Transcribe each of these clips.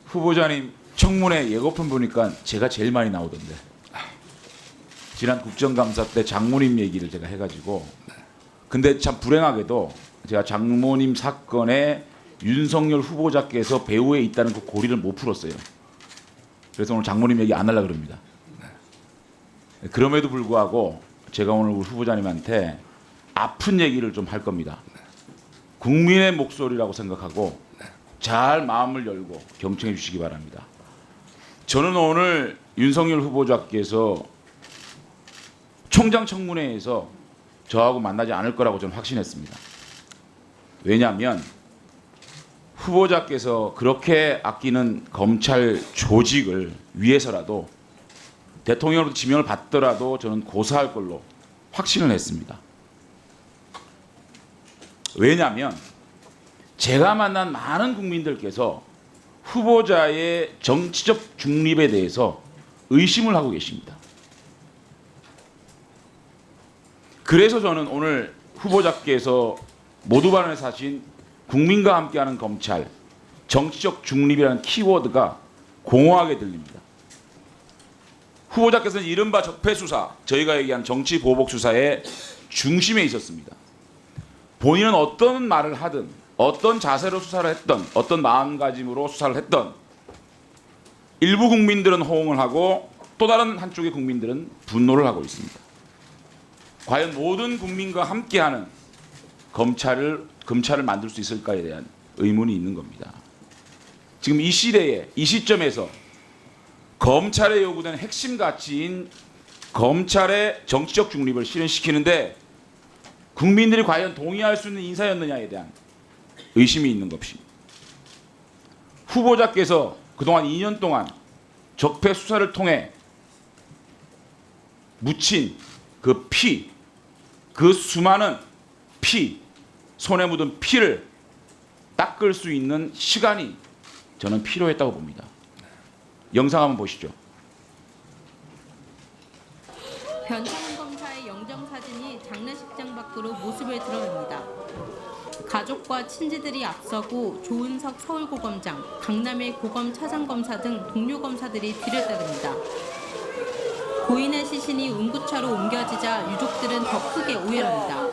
후보자님 청문회 예고편 보니까 제가 제일 많이 나오던데. 지난 국정감사 때 장모님 얘기를 제가 해가지고. 근데 참 불행하게도 제가 장모님 사건에 윤석열 후보자께서 배후에 있다는 그 고리를 못 풀었어요. 그래서 오늘 장모님 얘기 안 하려고 그럽니다. 그럼에도 불구하고 제가 오늘 우리 후보자님한테 아픈 얘기를 좀 할 겁니다. 국민의 목소리라고 생각하고 잘 마음을 열고 경청해 주시기 바랍니다. 저는 오늘 윤석열 후보자께서 총장 청문회에서 저하고 만나지 않을 거라고 저는 확신했습니다. 왜냐하면 후보자께서 그렇게 아끼는 검찰 조직을 위해서라도 대통령으로 지명을 받더라도 저는 고사할 걸로 확신을 했습니다. 왜냐하면 제가 만난 많은 국민들께서 후보자의 정치적 중립에 대해서 의심을 하고 계십니다. 그래서 저는 오늘 후보자께서 모두 발언에서 하신 국민과 함께하는 검찰, 정치적 중립이라는 키워드가 공허하게 들립니다. 후보자께서는 이른바 적폐수사, 저희가 얘기한 정치보복수사의 중심에 있었습니다. 본인은 어떤 말을 하든 어떤 자세로 수사를 했던 어떤 마음가짐으로 수사를 했던 일부 국민들은 호응을 하고 또 다른 한쪽의 국민들은 분노를 하고 있습니다. 과연 모든 국민과 함께하는 검찰을 만들 수 있을까에 대한 의문이 있는 겁니다. 지금 이 시대에 이 시점에서 검찰에 요구되는 핵심 가치인 검찰의 정치적 중립을 실현시키는데 국민들이 과연 동의할 수 있는 인사였느냐에 대한 의심이 있는 것입니다. 후보자께서 그동안 2년 동안 적폐 수사를 통해 묻힌 그 피, 그 수많은 피, 손에 묻은 피를 닦을 수 있는 시간이 저는 필요했다고 봅니다. 영상 한번 보시죠. 변창훈 검사의 영정사진이 장례식장 밖으로 모습을 드러냅니다. 가족과 친지들이 앞서고 조은석 서울고검장, 강남의 고검 차장검사 등 동료 검사들이 뒤를 따릅니다. 고인의 시신이 운구차로 옮겨지자 유족들은 더 크게 오열합니다.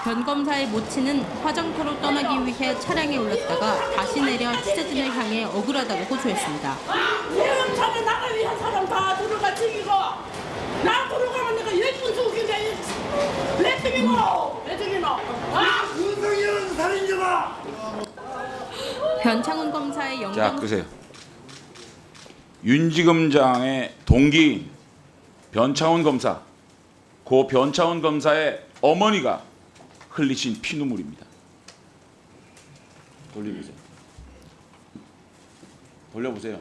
변 검사의 모친은 화장터로 떠나기 위해 차량에 올랐다가 다시 내려 취재진을 향해 억울하다고 호소했습니다. 차례 나를 위한 사람 다 들어가 죽이고 나 들어가면 내가 예쁜 죽이네 내 팀이고 내 팀이노 윤석열은 살인자다. 변창훈 검사의 자, 영정 끄세요. 윤지검장의 동기인 변창훈 검사, 고 변창훈 검사의 어머니가 흘리신 피눈물입니다. 돌려보세요. 돌려보세요.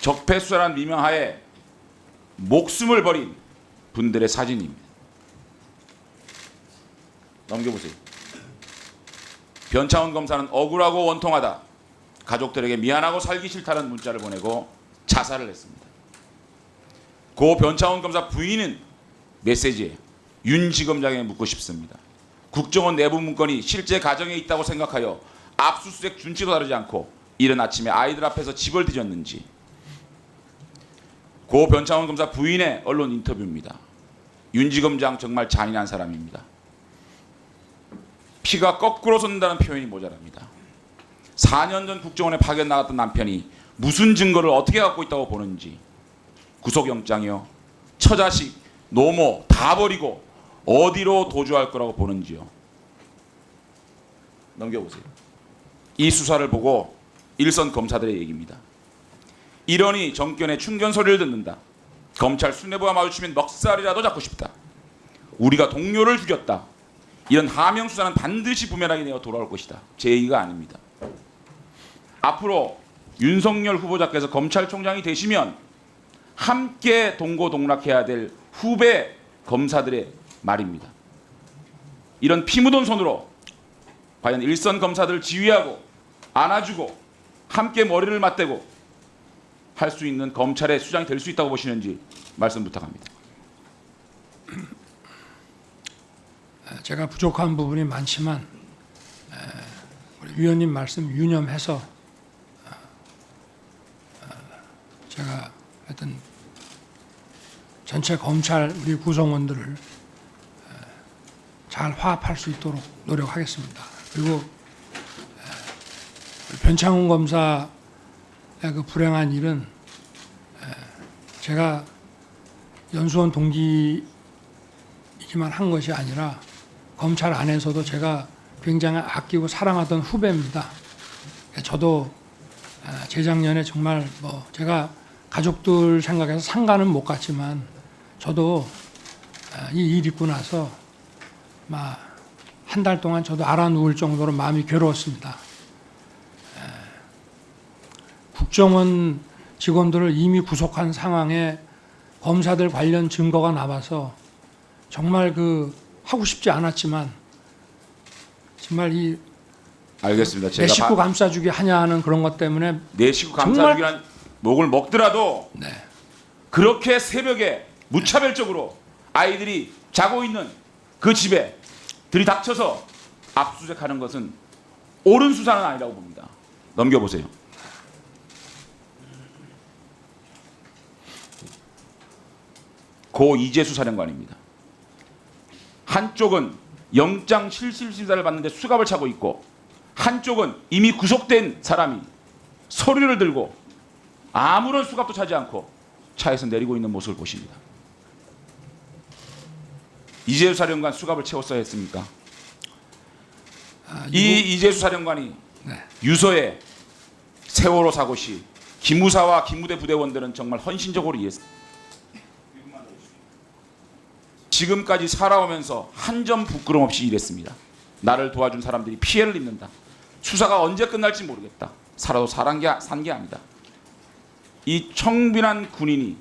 적폐수사란 미명하에 목숨을 버린 분들의 사진입니다. 넘겨보세요. 변창훈 검사는 억울하고 원통하다. 가족들에게 미안하고 살기 싫다는 문자를 보내고 자살을 했습니다. 고 변창훈 검사 부인은 메시지에 윤 지검장에게 묻고 싶습니다. 국정원 내부 문건이 실제 가정에 있다고 생각하여 압수수색 준치도 다르지 않고 이른 아침에 아이들 앞에서 집을 뒤졌는지. 고 변창훈 검사 부인의 언론 인터뷰입니다. 윤 지검장 정말 잔인한 사람입니다. 피가 거꾸로 솟는다는 표현이 모자랍니다. 4년 전 국정원에 파견 나갔던 남편이 무슨 증거를 어떻게 갖고 있다고 보는지. 구속영장이요, 처자식, 노모 다 버리고 어디로 도주할 거라고 보는지요. 넘겨보세요. 이 수사를 보고 일선 검사들의 얘기입니다. 이러니 정권의 충견 소리를 듣는다. 검찰 수뇌부와 마주치면 먹살이라도 잡고 싶다. 우리가 동료를 죽였다. 이런 하명 수사는 반드시 부메랑이 되어 돌아올 것이다. 제 얘기가 아닙니다. 앞으로 윤석열 후보자께서 검찰총장이 되시면 함께 동고동락해야 될 후배 검사들의 말입니다. 이런 피 묻은 손으로 과연 일선 검사들을 지휘하고 안아주고 함께 머리를 맞대고 할 수 있는 검찰의 수장이 될 수 있다고 보시는지 말씀 부탁합니다. 제가 부족한 부분이 많지만 위원님 말씀 유념해서 제가 하여튼 전체 검찰 우리 구성원들을 잘 화합할 수 있도록 노력하겠습니다. 그리고 변창훈 검사의 그 불행한 일은 제가 연수원 동기이기만 한 것이 아니라 검찰 안에서도 제가 굉장히 아끼고 사랑하던 후배입니다. 저도 재작년에 정말 뭐 제가 가족들 생각해서 상가는 못 갔지만 저도 이 일 있고 나서 막 한 달 동안 저도 알아 누울 정도로 마음이 괴로웠습니다. 국정원 직원들을 이미 구속한 상황에 검사들 관련 증거가 나와서 정말 그 하고 싶지 않았지만 정말 이 알겠습니다. 내 식구 감싸주기 하냐 하는 그런 것 때문에 내 식구 정말- 감싸주기란 목을 먹더라도 네. 그렇게 새벽에 무차별적으로 아이들이 자고 있는 그 집에 들이닥쳐서 압수수색하는 것은 옳은 수사는 아니라고 봅니다. 넘겨보세요. 고 이재수 사령관입니다. 한쪽은 영장 실질심사를 받는데 수갑을 차고 있고 한쪽은 이미 구속된 사람이 서류를 들고 아무런 수갑도 차지 않고 차에서 내리고 있는 모습을 보십니다. 이재수 사령관 수갑을 채웠어야 했습니까? 이 이재수 사령관이 네. 유서에 세월호 사고 시 기무사와 기무대 부대원들은 정말 헌신적으로 이해했습니다. 지금까지 살아오면서 한 점 부끄럼 없이 일했습니다. 나를 도와준 사람들이 피해를 입는다. 수사가 언제 끝날지 모르겠다. 살아도 산 게 아니다. 이 청빈한 군인이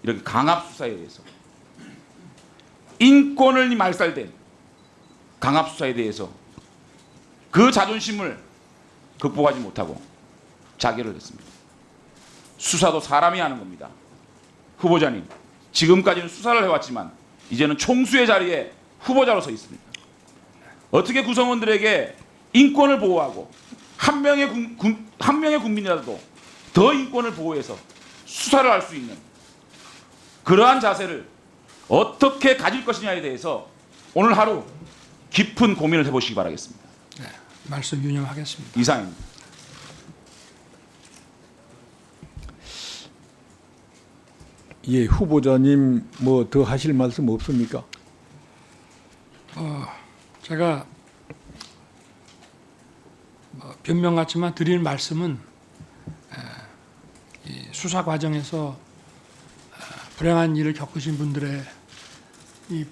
이렇게 강압 수사에 대해서 인권을 말살된 강압 수사에 대해서 그 자존심을 극복하지 못하고 자결을 했습니다. 수사도 사람이 하는 겁니다. 후보자님, 지금까지는 수사를 해왔지만 이제는 총수의 자리에 후보자로 서 있습니다. 어떻게 구성원들에게 인권을 보호하고 한 명의 국민이라도 더 인권을 보호해서 수사를 할 수 있는 그러한 자세를 어떻게 가질 것이냐에 대해서 오늘 하루 깊은 고민을 해보시기 바라겠습니다. 네, 말씀 유념하겠습니다. 이상입니다. 예, 후보자님 뭐 더 하실 말씀 없습니까? 제가 변명 같지만 드릴 말씀은 이 수사 과정에서 불행한 일을 겪으신 분들의 이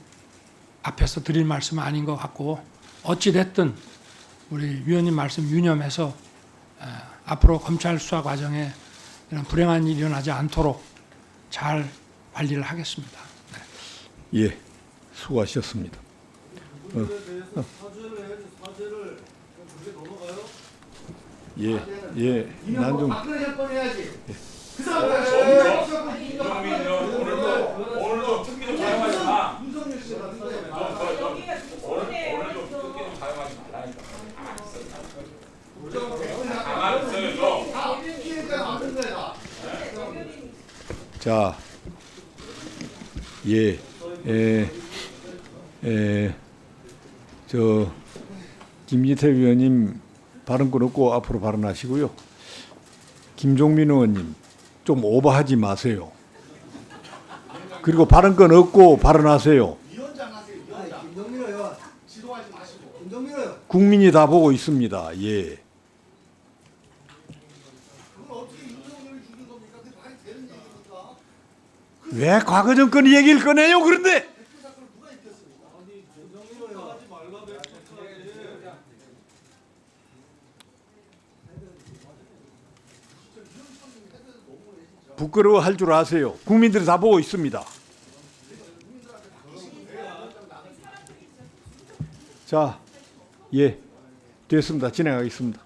앞에서 드릴 말씀은 아닌 것 같고 어찌 됐든 우리 위원님 말씀 유념해서 앞으로 검찰 수사 과정에 이런 불행한 일이 일어나지 않도록 잘 관리를 하겠습니다. 네. 예, 수고하셨습니다. 예, 난 좀. 오늘도 특기도 사용하지 마. 자, 저 김기태 위원님 발언권 없고 앞으로 발언하시고요. 김종민 의원님 좀 오버하지 마세요. 그리고 발언권 없고 발언하세요. 위원장 하세요. 위원장. 김정민 의원 지도하지 마시고. 김정민 의원. 국민이 다 보고 있습니다. 예. 그걸 어떻게 윤석열을 죽인 겁니까? 그 말이 되는 얘기입니까? 왜 과거 정권 얘기를 꺼내요? 그런데 그 사건을 누가 입혔습니까? 아니 김정민 의원 하지 말라며. 부끄러워할 줄 아세요. 국민들이 다 보고 있습니다. 자, 예, 됐습니다. 진행하겠습니다.